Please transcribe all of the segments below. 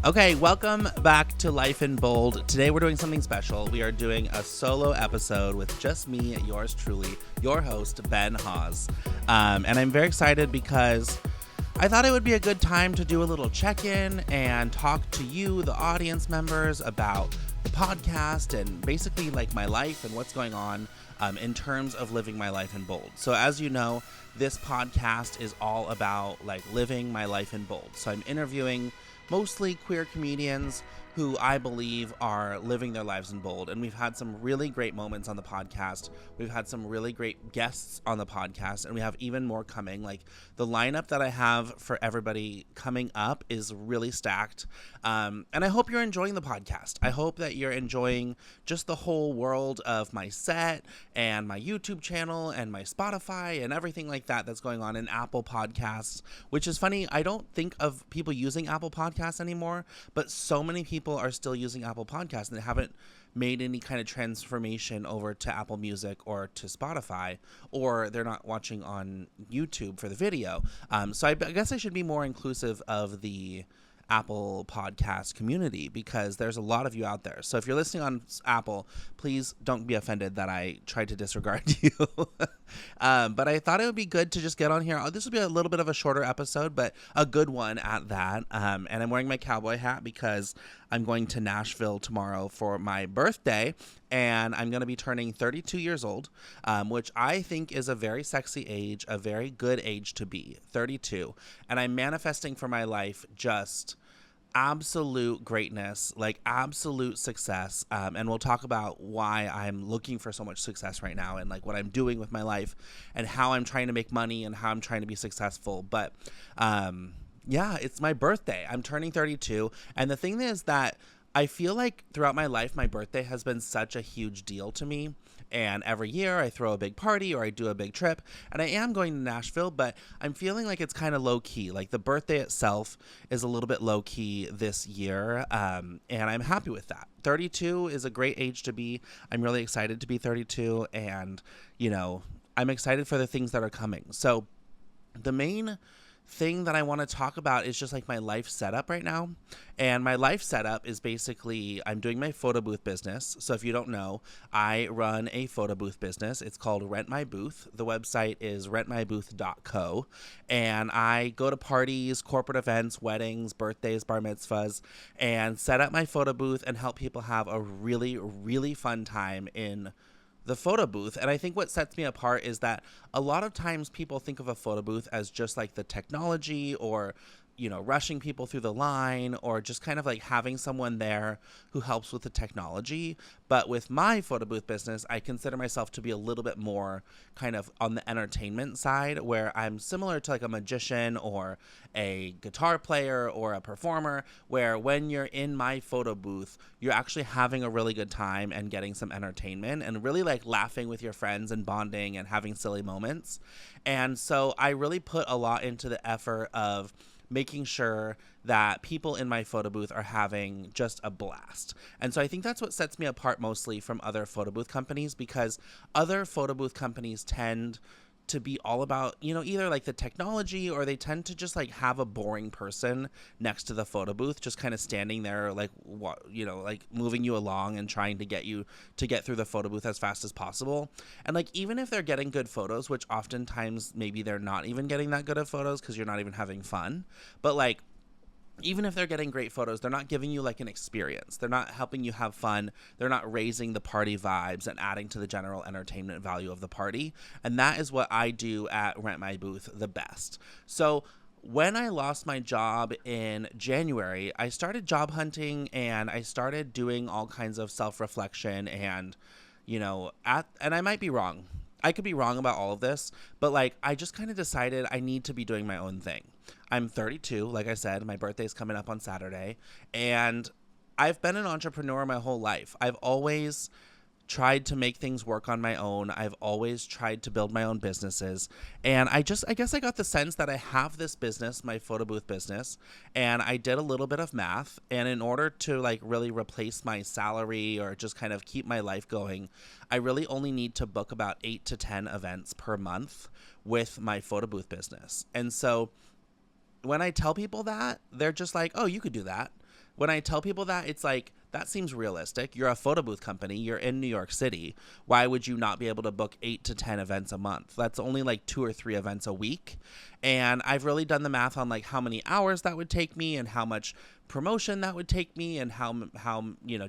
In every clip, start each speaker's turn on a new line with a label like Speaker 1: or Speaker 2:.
Speaker 1: Okay, welcome back to Life in Bold. Today we're doing something special. We are doing a solo episode with just me, yours truly, your host, Ben Hawes. And I'm very excited because I thought it would be a good time to do a little check-in and talk to you, the audience members, about the podcast and basically like my life and what's going on in terms of living my life in bold. So as you know, this podcast is all about like living my life in bold. So I'm interviewing mostly queer comedians who I believe are living their lives in bold. And we've had some really great moments on the podcast. We've had some really great guests on the podcast, and we have even more coming. Like the lineup that I have for everybody coming up is really stacked. And I hope you're enjoying the podcast. I hope that you're enjoying just the whole world of my set and my YouTube channel and my Spotify and everything like that that's going on in Apple Podcasts, which is funny. I don't think of people using Apple Podcasts anymore, but so many people are still using Apple Podcasts and they haven't made any kind of transformation over to Apple Music or to Spotify, or they're not watching on YouTube for the video. So I guess I should be more inclusive of the Apple podcast community because there's a lot of you out there. So if you're listening on Apple, please don't be offended that I tried to disregard you. But I thought it would be good to just get on here. This will be a little bit of a shorter episode, but a good one at that. And I'm wearing my cowboy hat because I'm going to Nashville tomorrow for my birthday, and I'm going to be turning 32 years old, which I think is a very sexy age, a very good age to be, 32. And I'm manifesting for my life just absolute greatness, like absolute success. And we'll talk about why I'm looking for so much success right now and like what I'm doing with my life and how I'm trying to make money and how I'm trying to be successful. But yeah, it's my birthday. I'm turning 32. And the thing is that I feel like throughout my life, my birthday has been such a huge deal to me. And every year I throw a big party or I do a big trip. And I am going to Nashville, but I'm feeling like it's kind of low key. Like the birthday itself is a little bit low key this year. And I'm happy with that. 32 is a great age to be. I'm really excited to be 32. And, you know, I'm excited for the things that are coming. So the main thing that I want to talk about is just like my life setup right now. And my life setup is basically I'm doing my photo booth business. So if you don't know, I run a photo booth business. It's called Rent My Booth. The website is rentmybooth.co. And I go to parties, corporate events, weddings, birthdays, bar mitzvahs, and set up my photo booth and help people have a really, really fun time in the photo booth. And I think what sets me apart is that a lot of times people think of a photo booth as just like the technology or, you know, rushing people through the line or just kind of like having someone there who helps with the technology. But with my photo booth business, I consider myself to be a little bit more kind of on the entertainment side, where I'm similar to like a magician or a guitar player or a performer, where when you're in my photo booth, you're actually having a really good time and getting some entertainment and really like laughing with your friends and bonding and having silly moments. And so I really put a lot into the effort of making sure that people in my photo booth are having just a blast. And so I think that's what sets me apart mostly from other photo booth companies, because other photo booth companies tend to be all about, you know, either like the technology or they tend to just like have a boring person next to the photo booth, just kind of standing there, like, you know, like moving you along and trying to get you to get through the photo booth as fast as possible. And like, even if they're getting good photos, which oftentimes maybe they're not even getting that good of photos because you're not even having fun, but like, even if they're getting great photos, they're not giving you like an experience. They're not helping you have fun. They're not raising the party vibes and adding to the general entertainment value of the party. And that is what I do at Rent My Booth the best. So when I lost my job in January, I started job hunting and I started doing all kinds of self-reflection and, you know, and I might be wrong. I could be wrong about all of this, but like I just kind of decided I need to be doing my own thing. I'm 32, like I said, my birthday's coming up on Saturday, and I've been an entrepreneur my whole life. I've always tried to make things work on my own. I've always tried to build my own businesses. And I guess I got the sense that I have this business, my photo booth business, and I did a little bit of math. And in order to like really replace my salary or just kind of keep my life going, I really only need to book about 8 to 10 events per month with my photo booth business. And so when I tell people that, they're just like, oh, you could do that. when I tell people that, it's like, that seems realistic. You're a photo booth company. You're in New York City. Why would you not be able to book 8 to 10 events a month? That's only like 2 or 3 events a week. And I've really done the math on like how many hours that would take me and how much promotion that would take me and how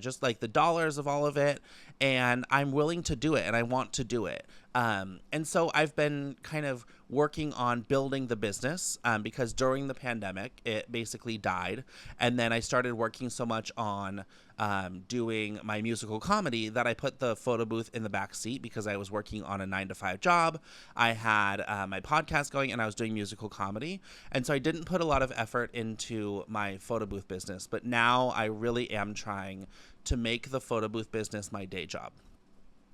Speaker 1: just like the dollars of all of it. And I'm willing to do it and I want to do it. And so I've been kind of working on building the business because during the pandemic, it basically died. And then I started working so much on doing my musical comedy that I put the photo booth in the back seat because I was working on a 9-to-5 job. I had my podcast going and I was doing musical comedy. And so I didn't put a lot of effort into my photo booth business. But now I really am trying to make the photo booth business my day job.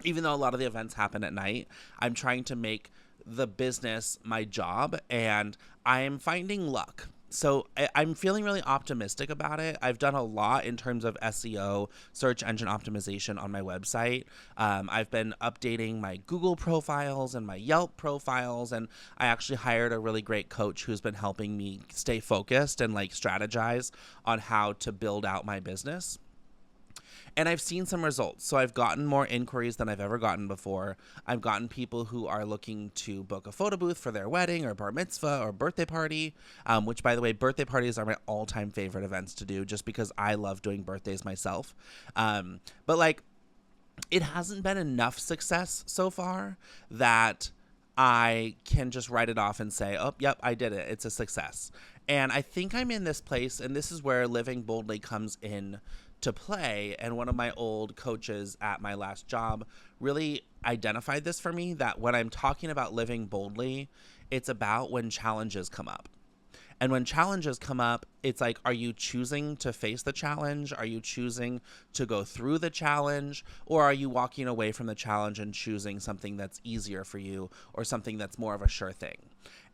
Speaker 1: Even though a lot of the events happen at night, I'm trying to make the business my job, and I'm finding luck. So I'm feeling really optimistic about it. I've done a lot in terms of SEO, search engine optimization on my website. I've been updating my Google profiles and my Yelp profiles, and I actually hired a really great coach who's been helping me stay focused and like strategize on how to build out my business. And I've seen some results. So I've gotten more inquiries than I've ever gotten before. I've gotten people who are looking to book a photo booth for their wedding or bar mitzvah or birthday party, which, by the way, birthday parties are my all-time favorite events to do just because I love doing birthdays myself. But, like, it hasn't been enough success so far that I can just write it off and say, oh, yep, I did it. It's a success. And I think I'm in this place, and this is where living boldly comes in to play. And one of my old coaches at my last job really identified this for me, that when I'm talking about living boldly, it's about when challenges come up. And when challenges come up, it's like, are you choosing to face the challenge? Are you choosing to go through the challenge? Or are you walking away from the challenge and choosing something that's easier for you or something that's more of a sure thing?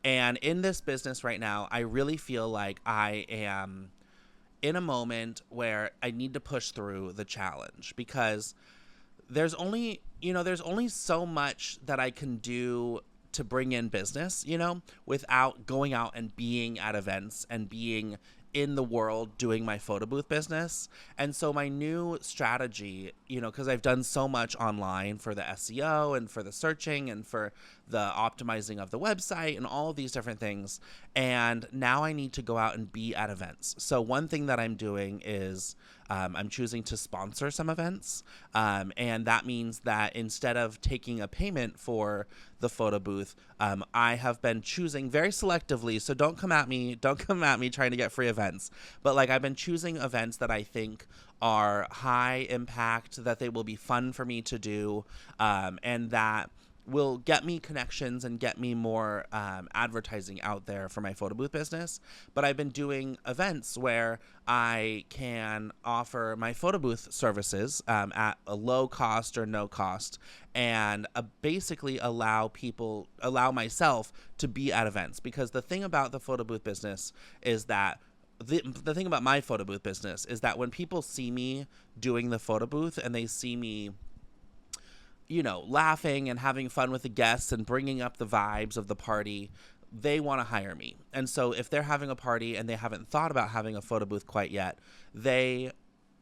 Speaker 1: And in this business right now, I really feel like I am in a moment where I need to push through the challenge because there's only so much that I can do to bring in business, without going out and being at events and being in the world doing my photo booth business. And so my new strategy, because I've done so much online for the SEO and for the searching and for the optimizing of the website and all of these different things. And now I need to go out and be at events. So one thing that I'm doing is I'm choosing to sponsor some events. And that means that instead of taking a payment for the photo booth, I have been choosing very selectively. So don't come at me trying to get free events. But like, I've been choosing events that I think are high impact, that they will be fun for me to do, and that will get me connections and get me more advertising out there for my photo booth business. But I've been doing events where I can offer my photo booth services at a low cost or no cost, and basically allow myself to be at events. Because the thing about the photo booth business is that the thing about my photo booth business is that when people see me doing the photo booth and they see me laughing and having fun with the guests and bringing up the vibes of the party, they want to hire me. And so if they're having a party and they haven't thought about having a photo booth quite yet, they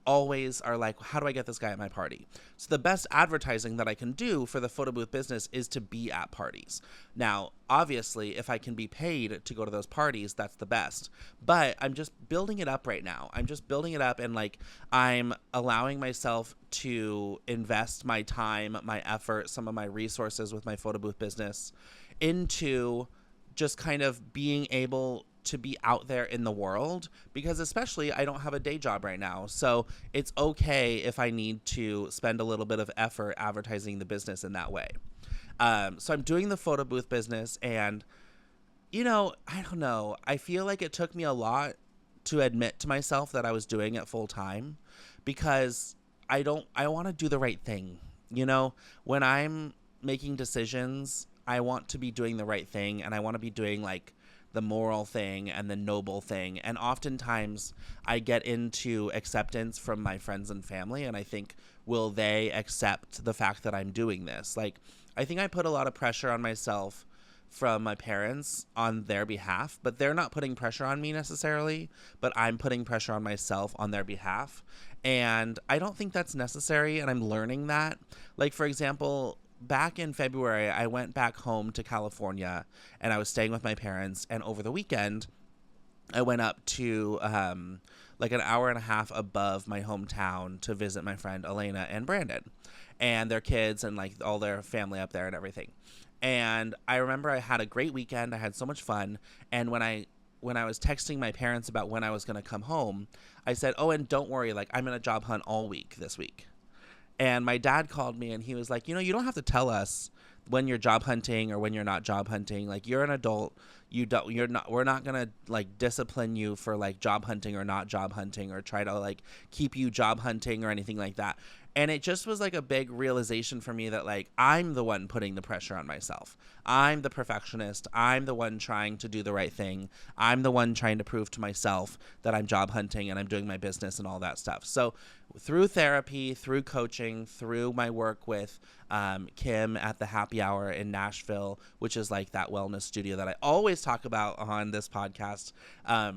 Speaker 1: always are like, how do I get this guy at my party? So the best advertising that I can do for the photo booth business is to be at parties. Now, obviously, if I can be paid to go to those parties, that's the best. But I'm just building it up right now. I'm just building it up, and like, I'm allowing myself to invest my time, my effort, some of my resources with my photo booth business into just kind of being able to be out there in the world, because especially I don't have a day job right now. So it's okay if I need to spend a little bit of effort advertising the business in that way. So I'm doing the photo booth business, and, I don't know. I feel like it took me a lot to admit to myself that I was doing it full time, because I want to do the right thing. When I'm making decisions, I want to be doing the right thing, and I want to be doing like the moral thing and the noble thing. And oftentimes I get into acceptance from my friends and family, and I think, will they accept the fact that I'm doing this? Like, I think I put a lot of pressure on myself from my parents on their behalf, but they're not putting pressure on me necessarily, but I'm putting pressure on myself on their behalf. And I don't think that's necessary, and I'm learning that. Like, for example, back in February, I went back home to California and I was staying with my parents. And over the weekend, I went up to like an hour and a half above my hometown to visit my friend Elena and Brandon and their kids and like all their family up there and everything. And I remember I had a great weekend. I had so much fun. And when I was texting my parents about when I was going to come home, I said, "Oh, and don't worry, like I'm in a job hunt all week this week." And my dad called me and he was like, you don't have to tell us when you're job hunting or when you're not job hunting. Like, you're an adult. We're not going to like discipline you for like job hunting or not job hunting or try to like keep you job hunting or anything like that. And it just was like a big realization for me that like I'm the one putting the pressure on myself. I'm the perfectionist. I'm the one trying to do the right thing. I'm the one trying to prove to myself that I'm job hunting and I'm doing my business and all that stuff. So through therapy, through coaching, through my work with Kim at the Happy Hour in Nashville, which is like that wellness studio that I always talk about on this podcast, I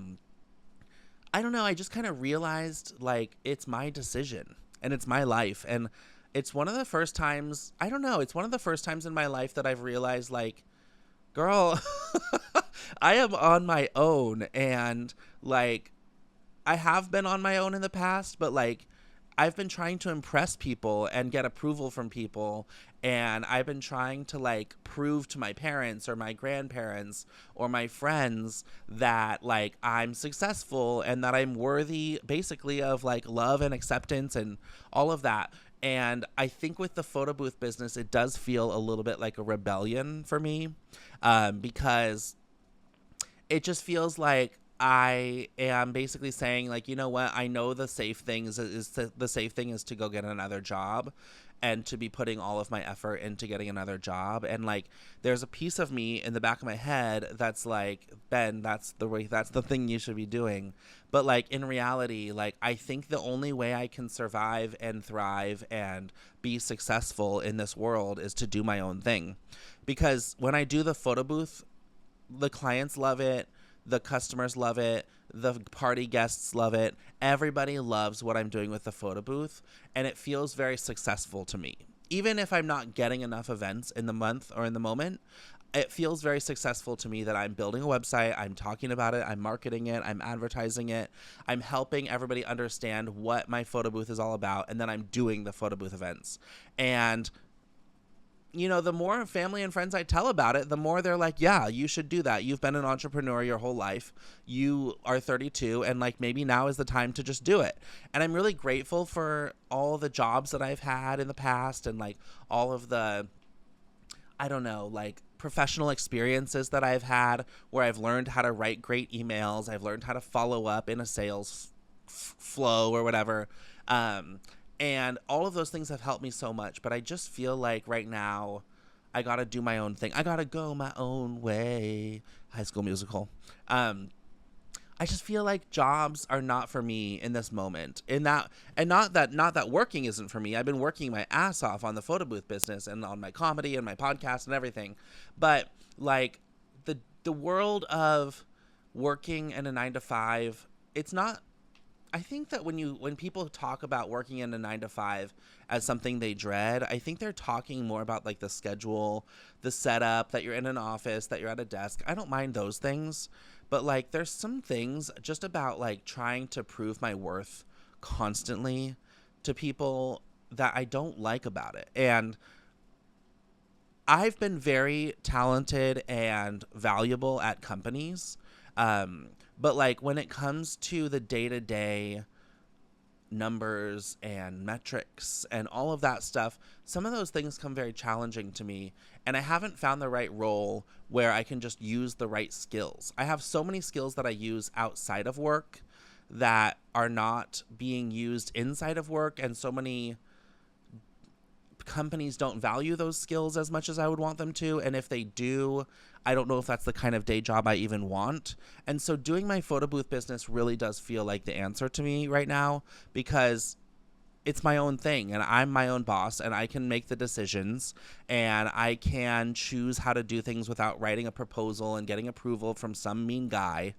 Speaker 1: don't know, I just kind of realized like it's my decision and it's my life. And it's one of the first times, I don't know, it's one of the first times in my life that I've realized like, girl, I am on my own. And like, I have been on my own in the past, but like, I've been trying to impress people and get approval from people. And I've been trying to like prove to my parents or my grandparents or my friends that like I'm successful and that I'm worthy basically of like love and acceptance and all of that. And I think with the photo booth business, it does feel a little bit like a rebellion for me, because it just feels like I am basically saying like, you know what, I know the safe thing is the safe thing is to go get another job and to be putting all of my effort into getting another job. And like, there's a piece of me in the back of my head that's like, Ben, that's the thing you should be doing. But like in reality, like I think the only way I can survive and thrive and be successful in this world is to do my own thing. Because when I do the photo booth, the clients love it. The customers love it. The party guests love it. Everybody loves what I'm doing with the photo booth, and it feels very successful to me. Even if I'm not getting enough events in the month or in the moment, it feels very successful to me that I'm building a website, I'm talking about it, I'm marketing it, I'm advertising it, I'm helping everybody understand what my photo booth is all about, and then I'm doing the photo booth events. And the more family and friends I tell about it, the more they're like, yeah, you should do that. You've been an entrepreneur your whole life. You are 32 and like maybe now is the time to just do it. And I'm really grateful for all the jobs that I've had in the past and like all of the, I don't know, like professional experiences that I've had where I've learned how to write great emails. I've learned how to follow up in a sales flow or whatever. And all of those things have helped me so much. But I just feel like right now I got to do my own thing. I got to go my own way. High School Musical. I just feel like jobs are not for me in this moment. Not that working isn't for me. I've been working my ass off on the photo booth business and on my comedy and my podcast and everything. But like the world of working in a 9-to-5, it's not. I think that when people talk about working in a 9-to-5 as something they dread, I think they're talking more about like the schedule, the setup, that you're in an office, that you're at a desk. I don't mind those things, but like there's some things just about like trying to prove my worth constantly to people that I don't like about it. And I've been very talented and valuable at companies. But like when it comes to the day-to-day numbers and metrics and all of that stuff, some of those things come very challenging to me. And I haven't found the right role where I can just use the right skills. I have so many skills that I use outside of work that are not being used inside of work. And so many companies don't value those skills as much as I would want them to. And if they do, I don't know if that's the kind of day job I even want. And so doing my photo booth business really does feel like the answer to me right now, because it's my own thing, and I'm my own boss, and I can make the decisions, and I can choose how to do things without writing a proposal and getting approval from some mean guy.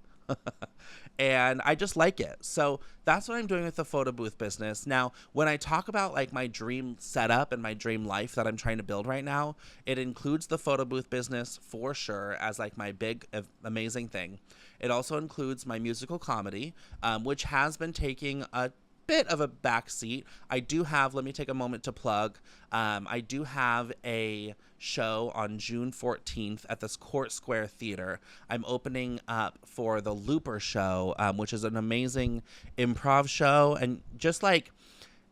Speaker 1: And I just like it. So that's what I'm doing with the photo booth business. Now, when I talk about like my dream setup and my dream life that I'm trying to build right now, it includes the photo booth business for sure as like my big, amazing thing. It also includes my musical comedy, which has been taking a bit of a backseat. I do have, let me take a moment to plug, I do have a show on June 14th at this Court Square Theater. I'm opening up for the Looper Show, which is an amazing improv show, and just like,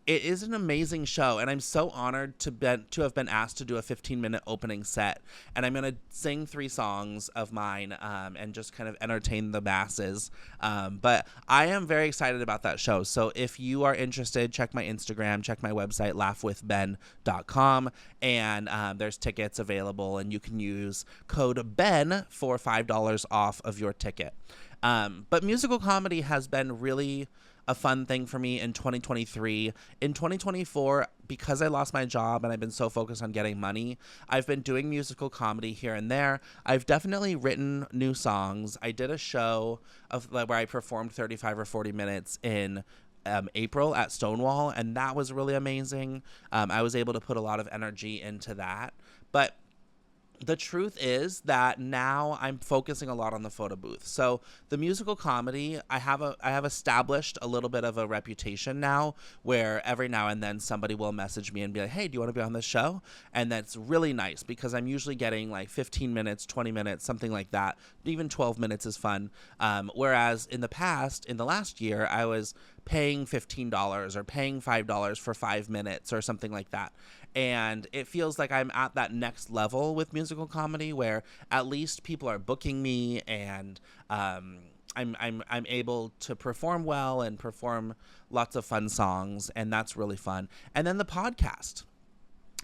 Speaker 1: it is an amazing show, and I'm so honored to have been asked to do a 15-minute opening set. And I'm gonna sing 3 songs of mine and just kind of entertain the masses. But I am very excited about that show. So if you are interested, check my Instagram, check my website, laughwithben.com, and there's tickets available, and you can use code BEN for $5 off of your ticket. But musical comedy has been really a fun thing for me in 2023. In 2024, because I lost my job and I've been so focused on getting money, I've been doing musical comedy here and there. I've definitely written new songs. I did a show where I performed 35 or 40 minutes in April at Stonewall, and that was really amazing. I was able to put a lot of energy into that. But the truth is that now I'm focusing a lot on the photo booth. So the musical comedy, I have established a little bit of a reputation now, where every now and then somebody will message me and be like, hey, do you want to be on this show? And that's really nice, because I'm usually getting like 15 minutes, 20 minutes, something like that. Even 12 minutes is fun. Whereas in the last year, I was paying $15 or paying $5 for 5 minutes or something like that. And it feels like I'm at that next level with musical comedy, where at least people are booking me, and I'm able to perform well and perform lots of fun songs, and that's really fun. And then the podcast.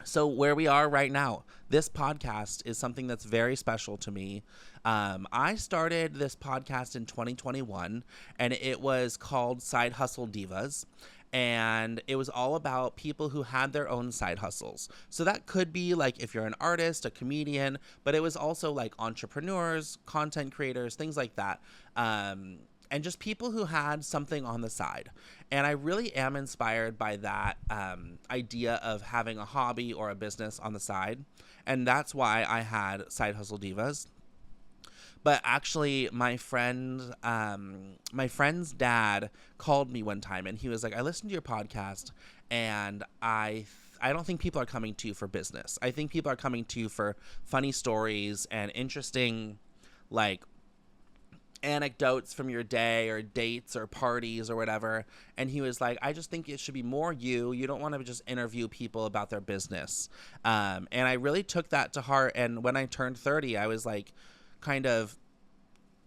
Speaker 1: So where we are right now, this podcast is something that's very special to me. I started this podcast in 2021, and it was called Side Hustle Divas. And it was all about people who had their own side hustles. So that could be like if you're an artist, a comedian, but it was also like entrepreneurs, content creators, things like that. And just people who had something on the side. And I really am inspired by that idea of having a hobby or a business on the side. And that's why I had Side Hustle Divas. But actually, my friend's dad called me one time, and he was like, I listened to your podcast, and I don't think people are coming to you for business. I think people are coming to you for funny stories and interesting, like, anecdotes from your day or dates or parties or whatever. And he was like, I just think it should be more you. You don't want to just interview people about their business. And I really took that to heart. And when I turned 30, I was like, kind of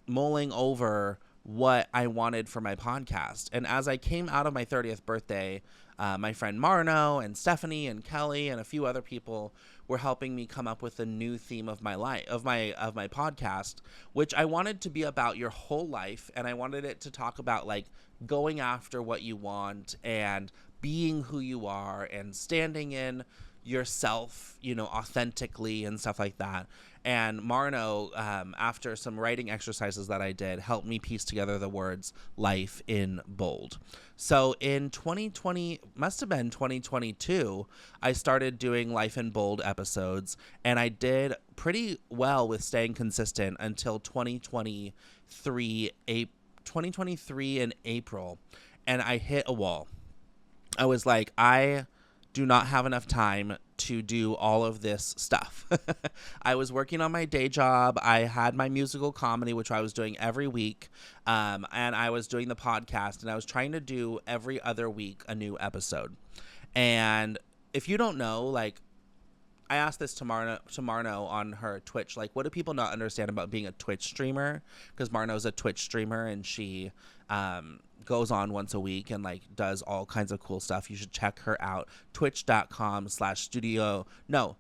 Speaker 1: mulling over what I wanted for my podcast. And as I came out of my 30th birthday, my friend Marno and Stephanie and Kelly and a few other people were helping me come up with a new theme of my life, of my podcast, which I wanted to be about your whole life. And I wanted it to talk about like going after what you want and being who you are and standing in yourself, authentically and stuff like that. And Marno, after some writing exercises that I did, helped me piece together the words life in bold. So in 2020, must have been 2022, I started doing Life in Bold episodes, and I did pretty well with staying consistent until 2023 in April, and I hit a wall. I was like, I do not have enough time to do all of this stuff. I was working on my day job. I had my musical comedy, which I was doing every week. And I was doing the podcast, and I was trying to do every other week a new episode. And if you don't know, like, I asked this to Marno on her Twitch, like, what do people not understand about being a Twitch streamer? Because Marno's a Twitch streamer, and she goes on once a week and like does all kinds of cool stuff. You should check her out. Twitch.com/studio. No.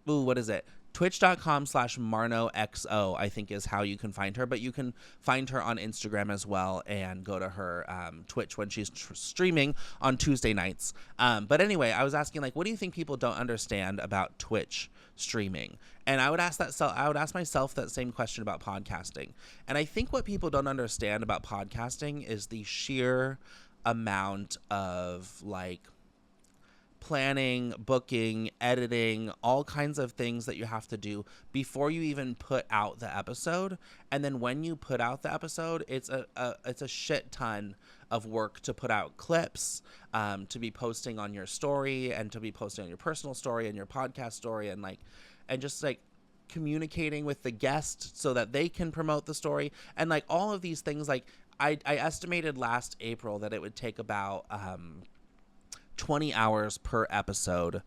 Speaker 1: Ooh, what is it? Twitch.com/MarnoXO, I think, is how you can find her. But you can find her on Instagram as well, and go to her Twitch when she's streaming on Tuesday nights. But anyway, I was asking, like, what do you think people don't understand about Twitch streaming? And I would ask myself that same question about podcasting. And I think what people don't understand about podcasting is the sheer amount of, like, planning, booking, editing, all kinds of things that you have to do before you even put out the episode. And then when you put out the episode, it's a shit ton of work to put out clips, to be posting on your story, and to be posting on your personal story and your podcast story, and just communicating with the guest so that they can promote the story, and like all of these things. Like I estimated last April that it would take about 20 hours per episode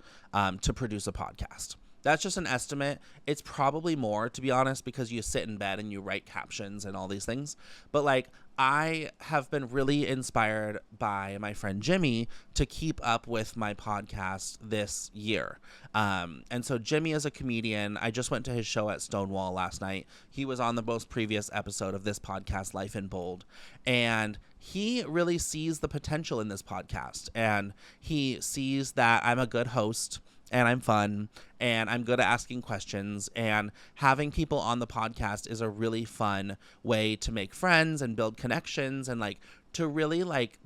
Speaker 1: to produce a podcast. That's just an estimate. It's probably more, to be honest, because you sit in bed and you write captions and all these things. But like, I have been really inspired by my friend Jimmy to keep up with my podcast this year. And so Jimmy is a comedian. I just went to his show at Stonewall last night. He was on the most previous episode of this podcast, Life in Bold. And he really sees the potential in this podcast. And he sees that I'm a good host, and I'm fun, and I'm good at asking questions, and having people on the podcast is a really fun way to make friends and build connections, and like to really like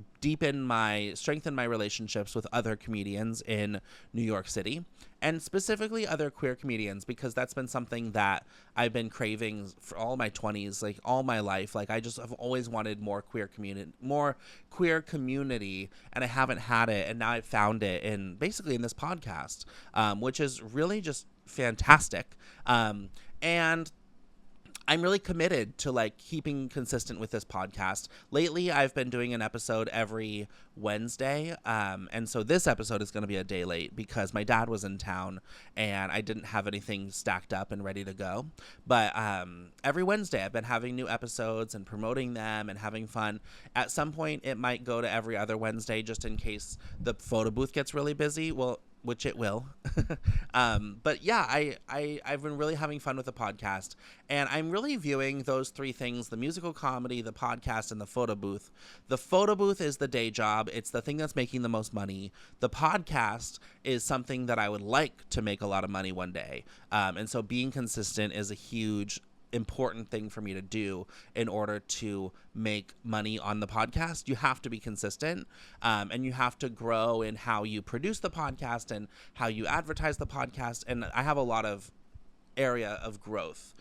Speaker 1: strengthen my relationships with other comedians in New York City, and specifically other queer comedians, because that's been something that I've been craving for all my 20s, like all my life. Like I just have always wanted more queer community, and I haven't had it, and now I've found it in this podcast, which is really just fantastic. And I'm really committed to like keeping consistent with this podcast. Lately, I've been doing an episode every Wednesday. And so this episode is going to be a day late because my dad was in town and I didn't have anything stacked up and ready to go. But every Wednesday, I've been having new episodes and promoting them and having fun. At some point, it might go to every other Wednesday just in case the photo booth gets really busy. Well, which it will. But yeah, I've been really having fun with the podcast, and I'm really viewing those three things: the musical comedy, the podcast, and the photo booth. The photo booth is the day job. It's the thing that's making the most money. The podcast is something that I would like to make a lot of money one day. And so being consistent is a huge important thing for me to do in order to make money on the podcast. You have to be consistent, and you have to grow in how you produce the podcast and how you advertise the podcast. And I have a lot of area of growth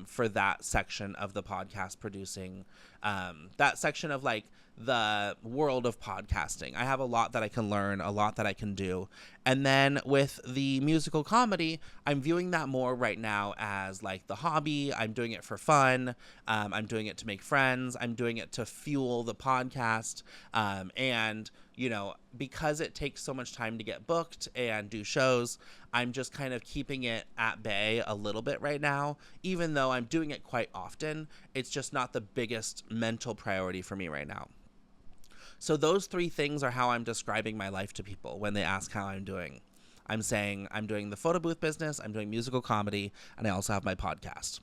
Speaker 1: for that section of the podcast producing, that section of like the world of podcasting. I have a lot that I can learn, a lot that I can do. And then with the musical comedy, I'm viewing that more right now as like the hobby. I'm doing it for fun. I'm doing it to make friends. I'm doing it to fuel the podcast. And, you know, because it takes so much time to get booked and do shows, I'm just kind of keeping it at bay a little bit right now. Even though I'm doing it quite often, it's just not the biggest mental priority for me right now. So those three things are how I'm describing my life to people when they ask how I'm doing. I'm saying I'm doing the photo booth business, I'm doing musical comedy, and I also have my podcast.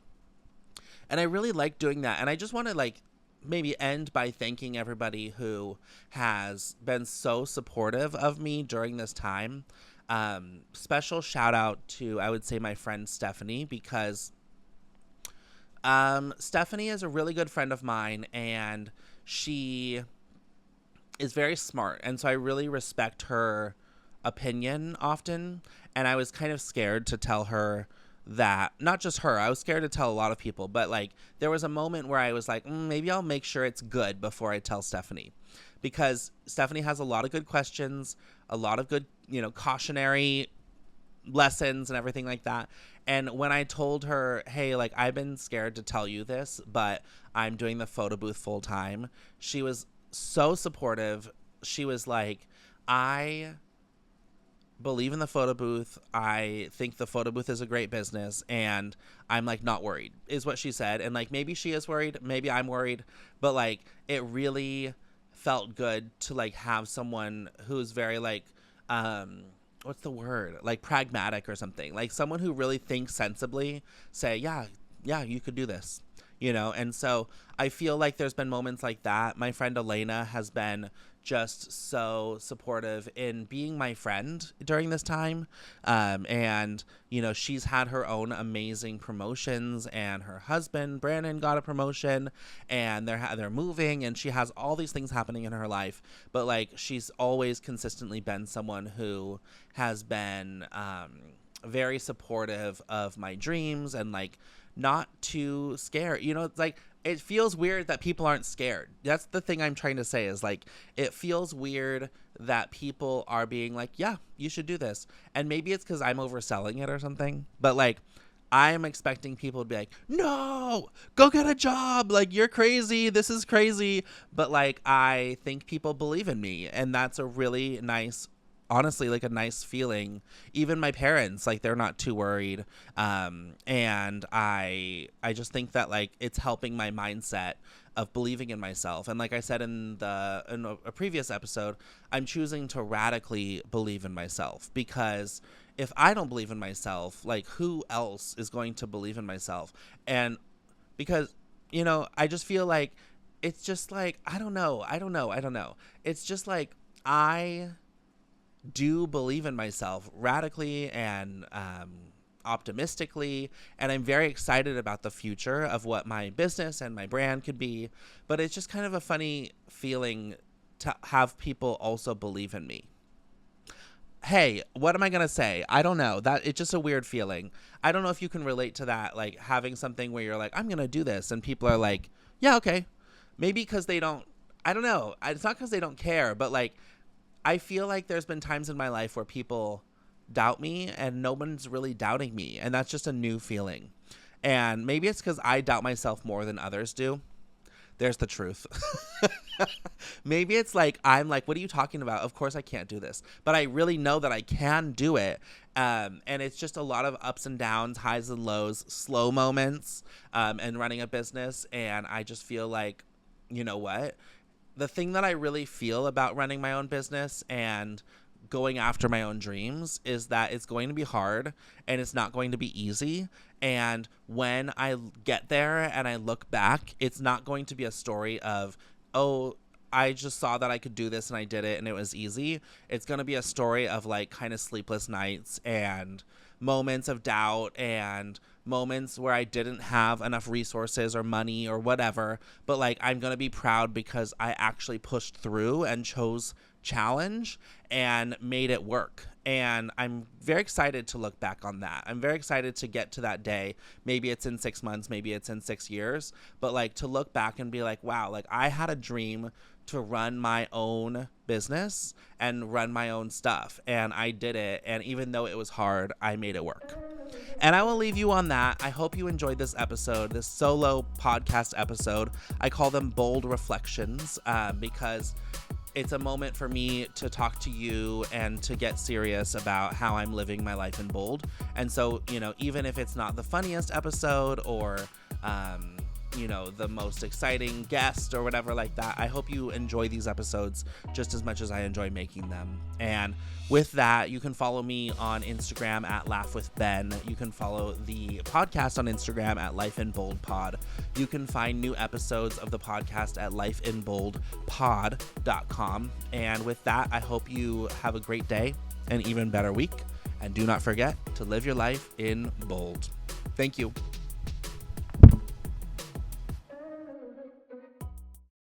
Speaker 1: And I really like doing that. And I just want to like maybe end by thanking everybody who has been so supportive of me during this time. Special shout out to, I would say, my friend Stephanie, because Stephanie is a really good friend of mine, and she is very smart, and so I really respect her opinion often. And I was kind of scared to tell her that, not just her, I was scared to tell a lot of people, but like there was a moment where I was like, maybe I'll make sure it's good before I tell Stephanie, because Stephanie has a lot of good questions, a lot of good, you know, cautionary lessons and everything like that. And when I told her, hey, like I've been scared to tell you this, but I'm doing the photo booth full time, she was so supportive. She was like, I believe in the photo booth. I think the photo booth is a great business, and I'm like not worried, is what she said. And like maybe she is worried, maybe I'm worried, but like it really felt good to like have someone who's very like what's the word? Like pragmatic or something. Like someone who really thinks sensibly say, yeah, yeah, you could do this. And so I feel like there's been moments like that. My friend Elena has been just so supportive in being my friend during this time. And, she's had her own amazing promotions, and her husband, Brandon, got a promotion, and they're moving, and she has all these things happening in her life. But, like, she's always consistently been someone who has been very supportive of my dreams and, like, not too scared. It's like, it feels weird that people aren't scared. That's the thing I'm trying to say, is like, it feels weird that people are being like, yeah, you should do this. And maybe it's because I'm overselling it or something, but like, I'm expecting people to be like, no, go get a job. Like, you're crazy. This is crazy. But like, I think people believe in me, and that's a really nice, honestly, like a nice feeling. Even my parents, like, they're not too worried. And I just think that, like, it's helping my mindset of believing in myself. And like I said in a previous episode, I'm choosing to radically believe in myself, because if I don't believe in myself, like, who else is going to believe in myself? And because, I just feel like it's just like, I don't know. It's just like, I do believe in myself radically and optimistically, and I'm very excited about the future of what my business and my brand could be. But it's just kind of a funny feeling to have people also believe in me. Hey, what am I gonna say? I don't know. That it's just a weird feeling. I don't know if you can relate to that, like having something where you're like, I'm gonna do this, and people are like, yeah, okay. Maybe because they don't, I don't know. It's not because they don't care, but like, I feel like there's been times in my life where people doubt me and no one's really doubting me. And that's just a new feeling. And maybe it's because I doubt myself more than others do. There's the truth. Maybe it's like, I'm like, what are you talking about? Of course I can't do this. But I really know that I can do it. And it's just a lot of ups and downs, highs and lows, slow moments, and running a business. And I just feel like, you know what? The thing that I really feel about running my own business and going after my own dreams is that it's going to be hard and it's not going to be easy. And when I get there and I look back, it's not going to be a story of, oh, I just saw that I could do this and I did it and it was easy. It's going to be a story of like kind of sleepless nights and moments of doubt and moments where I didn't have enough resources or money or whatever, but like, I'm going to be proud because I actually pushed through and chose challenge and made it work. And I'm very excited to look back on that. I'm very excited to get to that day. Maybe it's in 6 months, maybe it's in 6 years, but like, to look back and be like, wow, like, I had a dream to run my own business and run my own stuff, and I did it. And even though it was hard, I made it work. And I will leave you on that. I hope you enjoyed this episode, this solo podcast episode. I call them Bold Reflections, because it's a moment for me to talk to you and to get serious about how I'm living my life in bold. And so, even if it's not the funniest episode or, the most exciting guest or whatever like that, I hope you enjoy these episodes just as much as I enjoy making them. And with that, you can follow me on Instagram at LaughWithBen. You can follow the podcast on Instagram at LifeInBoldPod. You can find new episodes of the podcast at lifeinboldpod.com. And with that, I hope you have a great day, an even better week, and do not forget to live your life in bold. Thank you.